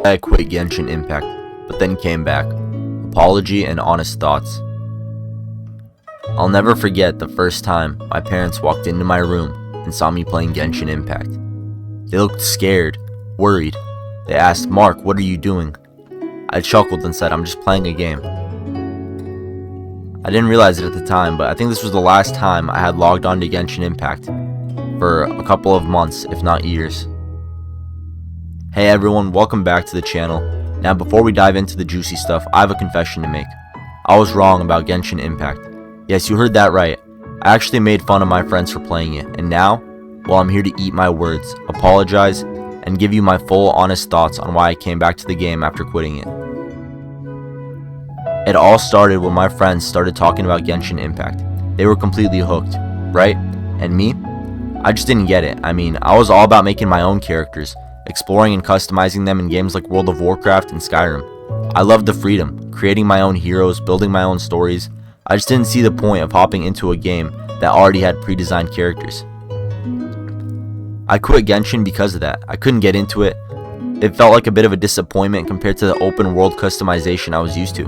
I quit Genshin Impact, but then came back. Apology and honest thoughts. I'll never forget the first time my parents walked into my room and saw me playing Genshin Impact. They looked scared, worried. They asked, "Mark, what are you doing?" I chuckled and said, "I'm just playing a game." I didn't realize it at the time, but I think this was the last time I had logged on to Genshin Impact for a couple of months, if not years. Hey everyone, welcome back to the channel. Now before we dive into the juicy stuff, I have a confession to make. I was wrong about Genshin Impact. Yes, you heard that right. I actually made fun of my friends for playing it, and now, well, I'm here to eat my words, apologize, and give you my full honest thoughts on why I came back to the game after quitting it. It all started when my friends started talking about Genshin Impact. They were completely hooked, right? And me? I just didn't get it. I mean, I was all about making my own characters, exploring and customizing them in games like World of Warcraft and Skyrim. I loved the freedom, creating my own heroes, building my own stories. I just didn't see the point of hopping into a game that already had pre-designed characters. I quit Genshin because of that. I couldn't get into it. It felt like a bit of a disappointment compared to the open world customization I was used to.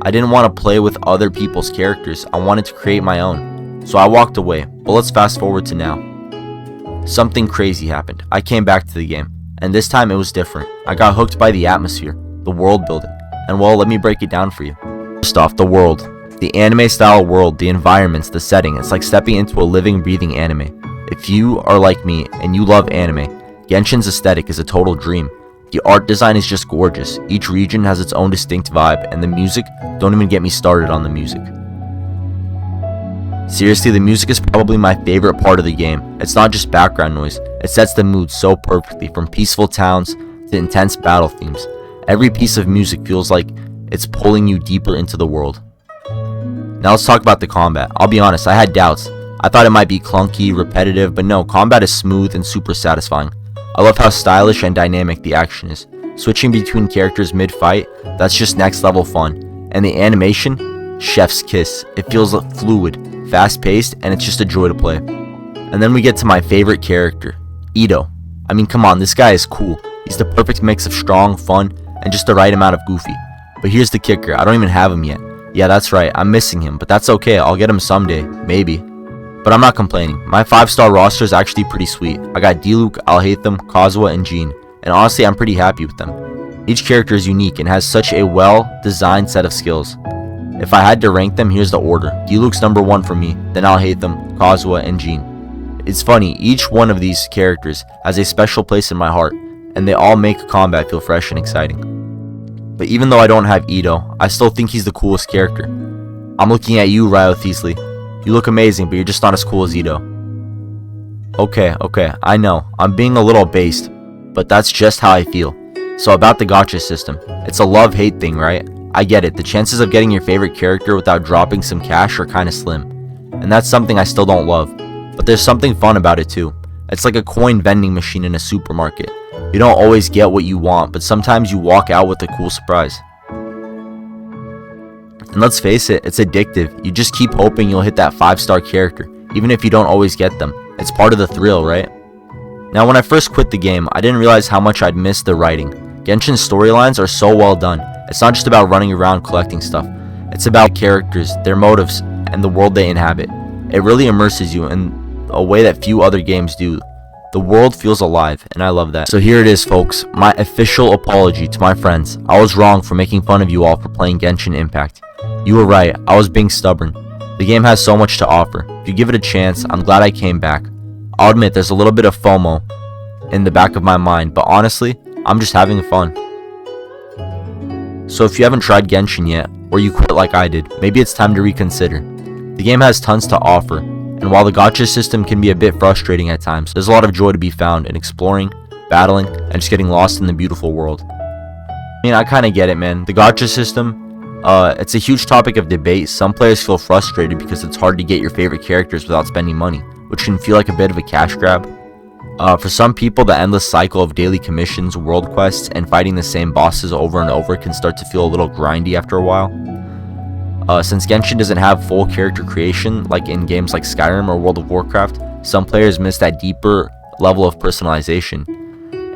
I didn't want to play with other people's characters. I wanted to create my own. So I walked away. But let's fast forward to now. Something crazy happened. I came back to the game, and this time it was different. I got hooked by the atmosphere, the world building, and well, let me break it down for you. First off, the world. The anime style world, the environments, the setting, it's like stepping into a living, breathing anime. If you are like me and you love anime, Genshin's aesthetic is a total dream. The art design is just gorgeous. Each region has its own distinct vibe, and the music, don't even get me started on the music. Seriously, the music is probably my favorite part of the game. It's not just background noise, it sets the mood so perfectly, from peaceful towns to intense battle themes. Every piece of music feels like it's pulling you deeper into the world. Now let's talk about the combat. I'll be honest, I had doubts. I thought it might be clunky, repetitive, but no, combat is smooth and super satisfying. I love how stylish and dynamic the action is. Switching between characters mid-fight, that's just next level fun. And the animation? Chef's kiss. It feels fluid, fast-paced, and it's just a joy to play. And then we get to my favorite character, Ito. I mean, come on, this guy is cool. He's the perfect mix of strong, fun, and just the right amount of goofy. But here's the kicker, I don't even have him yet. Yeah, that's right, I'm missing him, but that's okay, I'll get him someday, maybe. But I'm not complaining. My 5-star roster is actually pretty sweet. I got Diluc, Alhaitham, Kazuha, and Jean, and honestly I'm pretty happy with them. Each character is unique and has such a well-designed set of skills. If I had to rank them, here's the order. Diluc's number 1 for me, then Alhaitham, Kazuha, and Jean. It's funny, each one of these characters has a special place in my heart, and they all make combat feel fresh and exciting. But even though I don't have Ito, I still think he's the coolest character. I'm looking at you, Ryo Theasley. You look amazing, but you're just not as cool as Ito. Okay, I know, I'm being a little based, but that's just how I feel. So about the gacha system, it's a love-hate thing, right? I get it, the chances of getting your favorite character without dropping some cash are kinda slim. And that's something I still don't love, but there's something fun about it too. It's like a coin vending machine in a supermarket. You don't always get what you want, but sometimes you walk out with a cool surprise. And let's face it, it's addictive. You just keep hoping you'll hit that 5-star character, even if you don't always get them. It's part of the thrill, right? Now when I first quit the game, I didn't realize how much I'd missed the writing. Genshin's storylines are so well done. It's not just about running around collecting stuff. It's about characters, their motives, and the world they inhabit. It really immerses you in a way that few other games do. The world feels alive, and I love that. So here it is, folks, my official apology to my friends. I was wrong for making fun of you all for playing Genshin Impact. You were right, I was being stubborn. The game has so much to offer. If you give it a chance, I'm glad I came back. I'll admit there's a little bit of FOMO in the back of my mind, but honestly, I'm just having fun. So if you haven't tried Genshin yet, or you quit like I did, maybe it's time to reconsider. The game has tons to offer, and while the gacha system can be a bit frustrating at times, there's a lot of joy to be found in exploring, battling, and just getting lost in the beautiful world. I mean, I kinda get it, man. The gacha system, it's a huge topic of debate. Some players feel frustrated because it's hard to get your favorite characters without spending money, which can feel like a bit of a cash grab. For some people, the endless cycle of daily commissions, world quests, and fighting the same bosses over and over can start to feel a little grindy after a while. Since Genshin doesn't have full character creation like in games like Skyrim or World of Warcraft, some players miss that deeper level of personalization.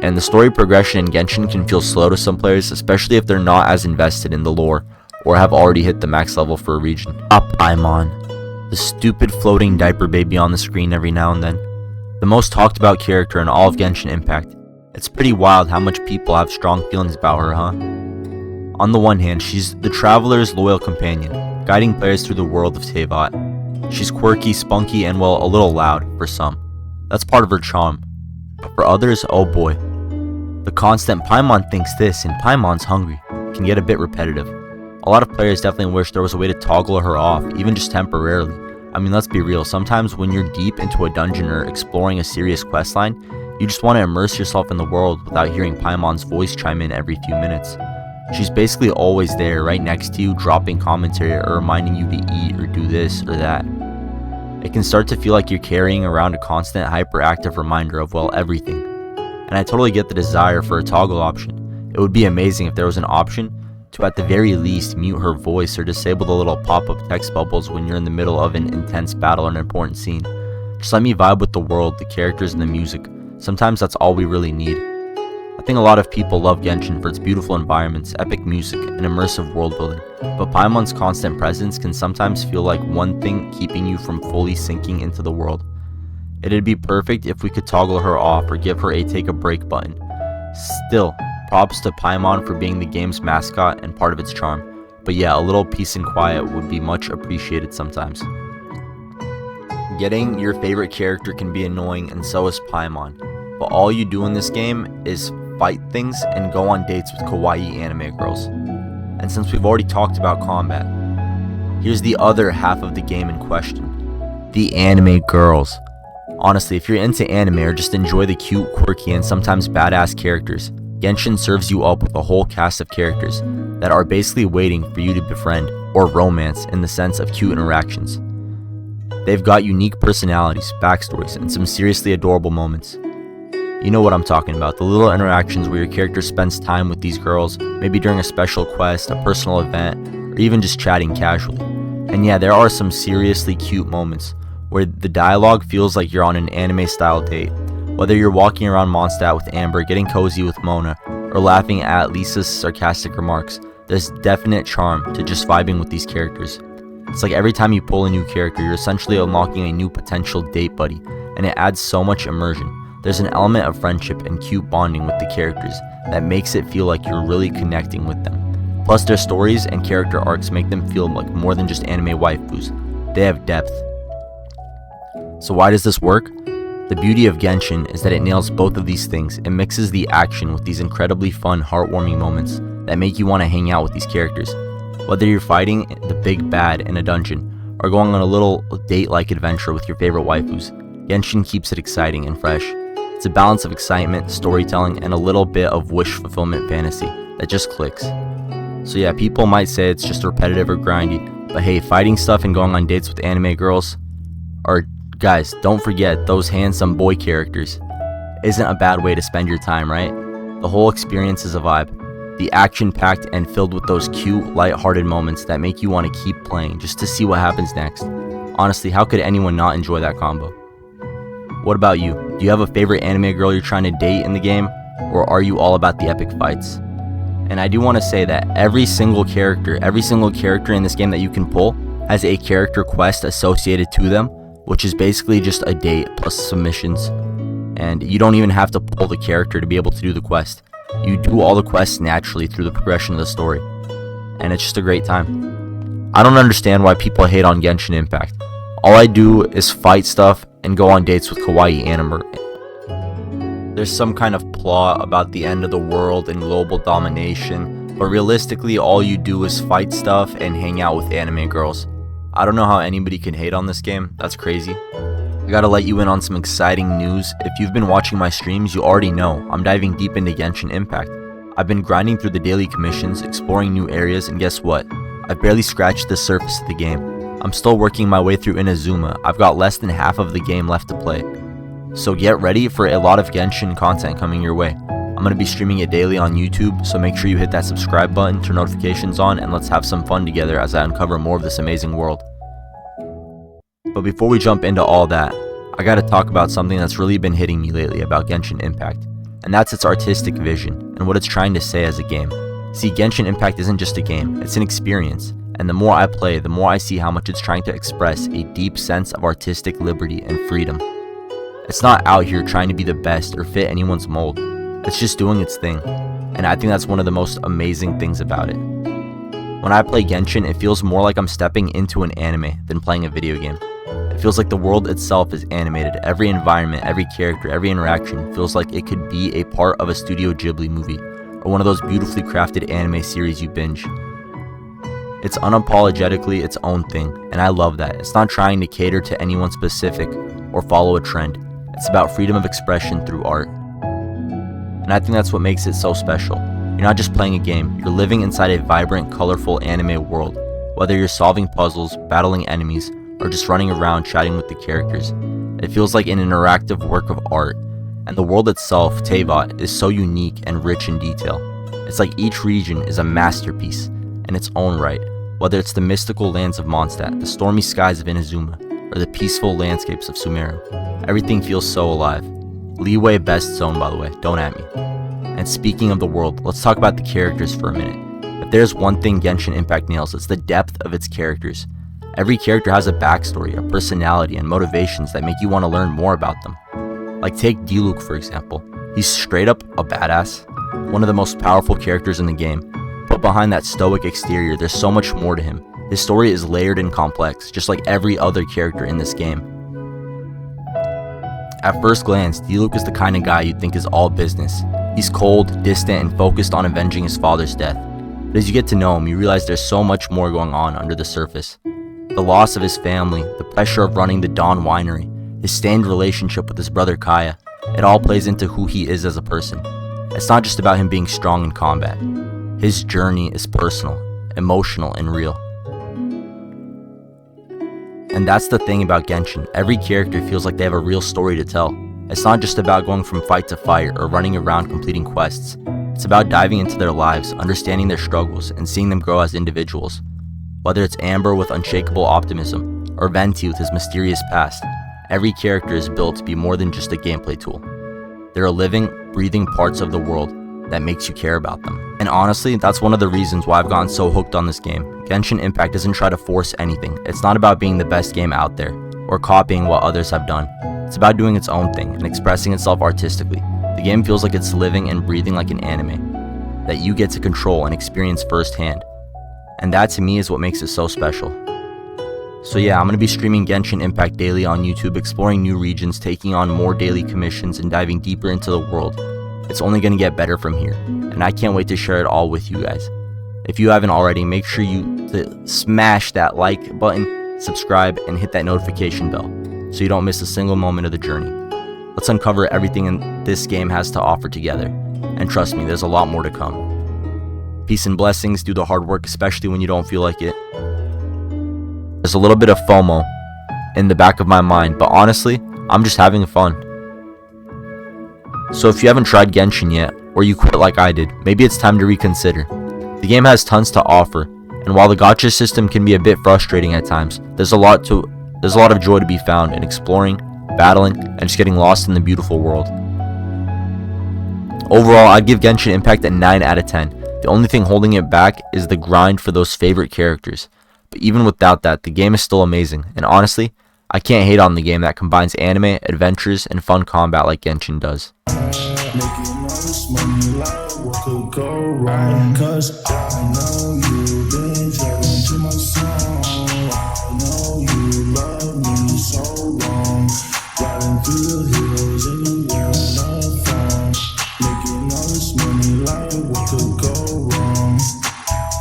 and the story progression in Genshin can feel slow to some players, especially if they're not as invested in the lore or have already hit the max level for a region. Paimon, the stupid floating diaper baby on the screen every now and then. The most talked about character in all of Genshin Impact. It's pretty wild how much people have strong feelings about her, huh? On the one hand, she's the traveler's loyal companion, guiding players through the world of Teyvat. She's quirky, spunky, and well, a little loud for some. That's part of her charm. But for others, oh boy. The constant Paimon thinks this and Paimon's hungry can get a bit repetitive. A lot of players definitely wish there was a way to toggle her off, even just temporarily. I mean, let's be real, sometimes when you're deep into a dungeon or exploring a serious questline, you just want to immerse yourself in the world without hearing Paimon's voice chime in every few minutes. She's basically always there, right next to you, dropping commentary or reminding you to eat or do this or that. It can start to feel like you're carrying around a constant hyperactive reminder of, well, everything. And I totally get the desire for a toggle option. It would be amazing if there was an option to at the very least mute her voice or disable the little pop-up text bubbles when you're in the middle of an intense battle or an important scene. Just let me vibe with the world, the characters, and the music. Sometimes that's all we really need. I think a lot of people love Genshin for its beautiful environments, epic music, and immersive world building, but Paimon's constant presence can sometimes feel like one thing keeping you from fully sinking into the world. It'd be perfect if we could toggle her off or give her a take a break button. Still, props to Paimon for being the game's mascot and part of its charm, but yeah, a little peace and quiet would be much appreciated sometimes. Getting your favorite character can be annoying, and so is Paimon, but all you do in this game is fight things and go on dates with kawaii anime girls. And since we've already talked about combat, here's the other half of the game in question: the anime girls. Honestly, if you're into anime or just enjoy the cute, quirky, and sometimes badass characters, Genshin serves you up with a whole cast of characters that are basically waiting for you to befriend or romance in the sense of cute interactions. They've got unique personalities, backstories, and some seriously adorable moments. You know what I'm talking about, the little interactions where your character spends time with these girls, maybe during a special quest, a personal event, or even just chatting casually. And yeah, there are some seriously cute moments where the dialogue feels like you're on an anime-style date. Whether you're walking around Mondstadt with Amber, getting cozy with Mona, or laughing at Lisa's sarcastic remarks, there's definite charm to just vibing with these characters. It's like every time you pull a new character, you're essentially unlocking a new potential date buddy, and it adds so much immersion. There's an element of friendship and cute bonding with the characters that makes it feel like you're really connecting with them. Plus, their stories and character arcs make them feel like more than just anime waifus. They have depth. So why does this work? The beauty of Genshin is that it nails both of these things. It mixes the action with these incredibly fun, heartwarming moments that make you want to hang out with these characters. Whether you're fighting the big bad in a dungeon or going on a little date-like adventure with your favorite waifus, Genshin keeps it exciting and fresh. It's a balance of excitement, storytelling, and a little bit of wish fulfillment fantasy that just clicks. So yeah, people might say it's just repetitive or grindy, but hey, fighting stuff and going on dates with anime girls, or guys, don't forget those handsome boy characters, isn't a bad way to spend your time, right? The whole experience is a vibe. The action-packed and filled with those cute, light-hearted moments that make you want to keep playing just to see what happens next. Honestly, how could anyone not enjoy that combo? What about you? Do you have a favorite anime girl you're trying to date in the game? Or are you all about the epic fights? And I do want to say that every single character in this game that you can pull has a character quest associated to them, which is basically just a date plus submissions. And you don't even have to pull the character to be able to do the quest. You do all the quests naturally through the progression of the story. And it's just a great time. I don't understand why people hate on Genshin Impact. All I do is fight stuff and go on dates with kawaii anime. There's some kind of plot about the end of the world and global domination, but realistically all you do is fight stuff and hang out with anime girls. I don't know how anybody can hate on this game, that's crazy. I gotta let you in on some exciting news. If you've been watching my streams, you already know I'm diving deep into Genshin Impact. I've been grinding through the daily commissions, exploring new areas, and guess what? I've barely scratched the surface of the game. I'm still working my way through Inazuma. I've got less than half of the game left to play. So get ready for a lot of Genshin content coming your way. I'm going to be streaming it daily on YouTube, so make sure you hit that subscribe button, turn notifications on, and let's have some fun together as I uncover more of this amazing world. But before we jump into all that, I gotta talk about something that's really been hitting me lately about Genshin Impact. and that's its artistic vision and what it's trying to say as a game. See, Genshin Impact isn't just a game, it's an experience, and the more I play, the more I see how much it's trying to express a deep sense of artistic liberty and freedom. It's not out here trying to be the best or fit anyone's mold, it's just doing its thing, and I think that's one of the most amazing things about it. When I play Genshin, it feels more like I'm stepping into an anime than playing a video game. It feels like the world itself is animated. Every environment, every character, every interaction feels like it could be a part of a Studio Ghibli movie or one of those beautifully crafted anime series you binge. It's unapologetically its own thing, and I love that. It's not trying to cater to anyone specific or follow a trend. It's about freedom of expression through art. And I think that's what makes it so special. You're not just playing a game, you're living inside a vibrant, colorful anime world. Whether you're solving puzzles, battling enemies, or just running around chatting with the characters, it feels like an interactive work of art. And the world itself, Teyvat, is so unique and rich in detail. It's like each region is a masterpiece in its own right, whether it's the mystical lands of Mondstadt, the stormy skies of Inazuma, or the peaceful landscapes of Sumeru. Everything feels so alive. Leeway best zone, by the way, don't at me. And speaking of the world, let's talk about the characters for a minute. If there's one thing Genshin Impact nails, it's the depth of its characters. Every character has a backstory, a personality, and motivations that make you want to learn more about them. Like take Diluc for example. He's straight up a badass, one of the most powerful characters in the game, but behind that stoic exterior, there's so much more to him. His story is layered and complex, just like every other character in this game. At first glance, Diluc is the kind of guy you'd think is all business. He's cold, distant, and focused on avenging his father's death. But as you get to know him, you realize there's so much more going on under the surface. The loss of his family, the pressure of running the Dawn Winery, his strained relationship with his brother Kaya, it all plays into who he is as a person. It's not just about him being strong in combat. His journey is personal, emotional, and real. And that's the thing about Genshin. Every character feels like they have a real story to tell. It's not just about going from fight to fight or running around completing quests. It's about diving into their lives, understanding their struggles, and seeing them grow as individuals. Whether it's Amber with unshakable optimism, or Venti with his mysterious past, every character is built to be more than just a gameplay tool. They're living, breathing parts of the world that makes you care about them. And honestly, that's one of the reasons why I've gotten so hooked on this game. Genshin Impact doesn't try to force anything. It's not about being the best game out there, or copying what others have done. It's about doing its own thing and expressing itself artistically. The game feels like it's living and breathing like an anime that you get to control and experience firsthand. And that to me is what makes it so special. So yeah, I'm going to be streaming Genshin Impact daily on YouTube, exploring new regions, taking on more daily commissions, and diving deeper into the world. It's only going to get better from here, and I can't wait to share it all with you guys. If you haven't already, make sure you smash that like button, subscribe, and hit that notification bell so you don't miss a single moment of the journey. Let's uncover everything this game has to offer together, and trust me, there's a lot more to come. Peace and blessings, do the hard work, especially when you don't feel like it. There's a little bit of FOMO in the back of my mind, but honestly, I'm just having fun. So if you haven't tried Genshin yet, or you quit like I did, maybe it's time to reconsider. The game has tons to offer, and while the gacha system can be a bit frustrating at times, there's a lot of joy to be found in exploring, battling, and just getting lost in the beautiful world. Overall, I'd give Genshin Impact a 9 out of 10. The only thing holding it back is the grind for those favorite characters. But even without that, the game is still amazing, and honestly, I can't hate on the game that combines anime, adventures, and fun combat like Genshin does. Making all this money, like what could go wrong? 'Cause I know you